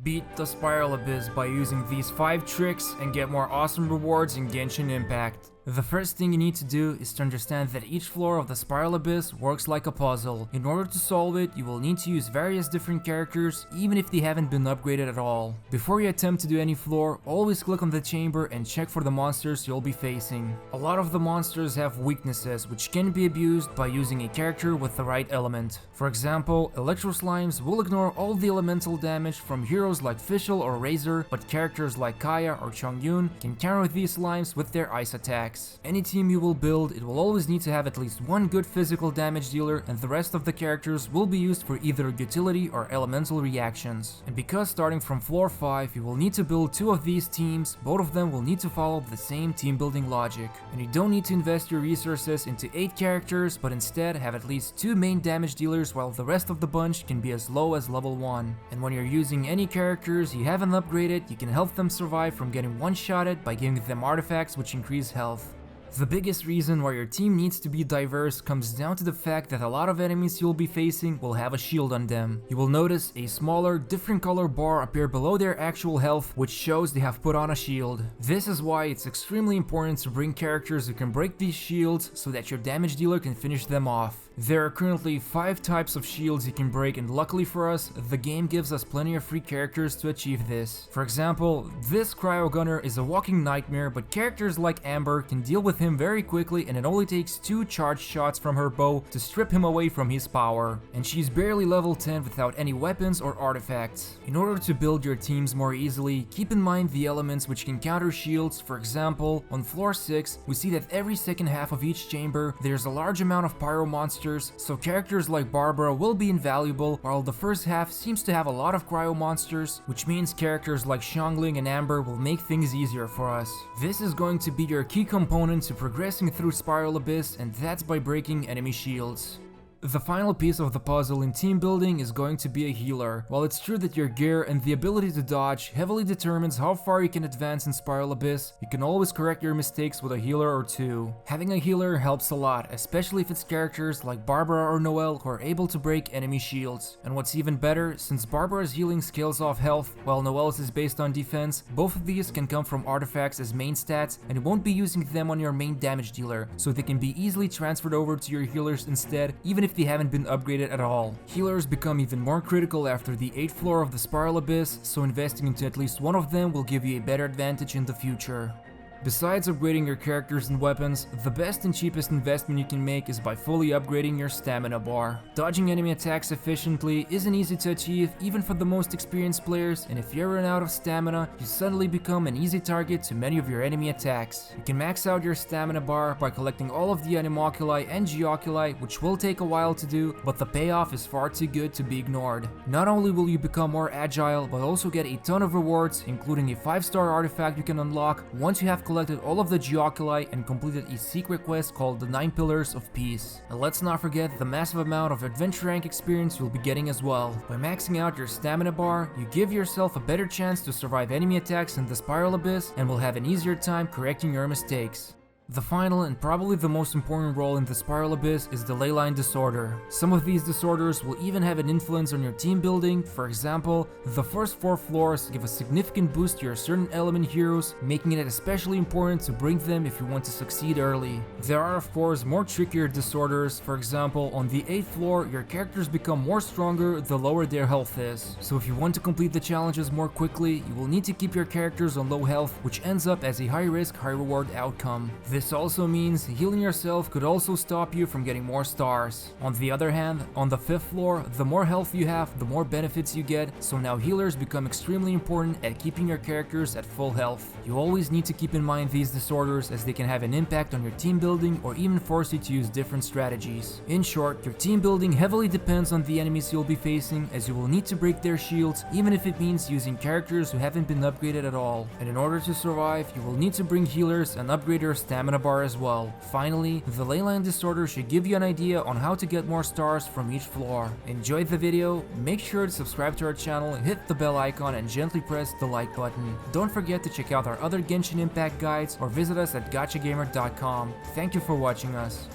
Beat the Spiral Abyss by using these 5 tricks and get more awesome rewards in Genshin Impact. The first thing you need to do is to understand that each floor of the Spiral Abyss works like a puzzle. In order to solve it, you will need to use various different characters, even if they haven't been upgraded at all. Before you attempt to do any floor, always click on the chamber and check for the monsters you'll be facing. A lot of the monsters have weaknesses, which can be abused by using a character with the right element. For example, Electro Slimes will ignore all the elemental damage from heroes like Fischl or Razor, but characters like Kaya or Chongyun can counter these slimes with their ice attacks. Any team you will build, it will always need to have at least one good physical damage dealer, and the rest of the characters will be used for either utility or elemental reactions. And because starting from floor 5 you will need to build 2 of these teams, both of them will need to follow the same team building logic. And you don't need to invest your resources into 8 characters, but instead have at least 2 main damage dealers, while the rest of the bunch can be as low as level 1. And when you're using any characters you haven't upgraded, you can help them survive from getting one-shotted by giving them artifacts which increase health. The biggest reason why your team needs to be diverse comes down to the fact that a lot of enemies you'll be facing will have a shield on them. You will notice a smaller, different color bar appear below their actual health, which shows they have put on a shield. This is why it's extremely important to bring characters who can break these shields so that your damage dealer can finish them off. There are currently 5 types of shields you can break, and luckily for us, the game gives us plenty of free characters to achieve this. For example, this Cryo Gunner is a walking nightmare, but characters like Amber can deal with him very quickly, and it only takes 2 charged shots from her bow to strip him away from his power. And she's barely level 10 without any weapons or artifacts. In order to build your teams more easily, keep in mind the elements which can counter shields. For example, on floor 6, we see that every second half of each chamber, there's a large amount of pyro monsters, so characters like Barbara will be invaluable, while the first half seems to have a lot of cryo monsters, which means characters like Xiangling and Amber will make things easier for us. This is going to be your key component to progressing through Spiral Abyss, and that's by breaking enemy shields. The final piece of the puzzle in team building is going to be a healer. While it's true that your gear and the ability to dodge heavily determines how far you can advance in Spiral Abyss, you can always correct your mistakes with a healer or 2. Having a healer helps a lot, especially if it's characters like Barbara or Noelle who are able to break enemy shields. And what's even better, since Barbara's healing scales off health, while Noelle's is based on defense, both of these can come from artifacts as main stats, and you won't be using them on your main damage dealer, so they can be easily transferred over to your healers instead, even if they haven't been upgraded at all. Healers become even more critical after the 8th floor of the Spiral Abyss, so investing into at least one of them will give you a better advantage in the future. Besides upgrading your characters and weapons, the best and cheapest investment you can make is by fully upgrading your stamina bar. Dodging enemy attacks efficiently isn't easy to achieve even for the most experienced players, and if you run out of stamina, you suddenly become an easy target to many of your enemy attacks. You can max out your stamina bar by collecting all of the Animoculi and Geoculi, which will take a while to do, but the payoff is far too good to be ignored. Not only will you become more agile, but also get a ton of rewards, including a 5-star artifact you can unlock once you have collected all of the Geoculi and completed a secret quest called the 9 Pillars of Peace. And let's not forget the massive amount of adventure rank experience you'll be getting as well. By maxing out your stamina bar, you give yourself a better chance to survive enemy attacks in the Spiral Abyss and will have an easier time correcting your mistakes. The final and probably the most important role in the Spiral Abyss is the leyline disorder. Some of these disorders will even have an influence on your team building. For example, the first 4 floors give a significant boost to your certain element heroes, making it especially important to bring them if you want to succeed early. There are of course more trickier disorders. For example, on the 8th floor, your characters become more stronger the lower their health is. So if you want to complete the challenges more quickly, you will need to keep your characters on low health, which ends up as a high risk, high reward outcome. This also means healing yourself could also stop you from getting more stars. On the other hand, on the 5th floor, the more health you have, the more benefits you get, so now healers become extremely important at keeping your characters at full health. You always need to keep in mind these disorders, as they can have an impact on your team building or even force you to use different strategies. In short, your team building heavily depends on the enemies you'll be facing, as you will need to break their shields, even if it means using characters who haven't been upgraded at all. And in order to survive, you will need to bring healers and upgrade your stamina bar as well. Finally, the leyline disorder should give you an idea on how to get more stars from each floor. Enjoyed the video? Make sure to subscribe to our channel, hit the bell icon, and gently press the like button. Don't forget to check out our other Genshin Impact guides or visit us at gachagamer.com. Thank you for watching us.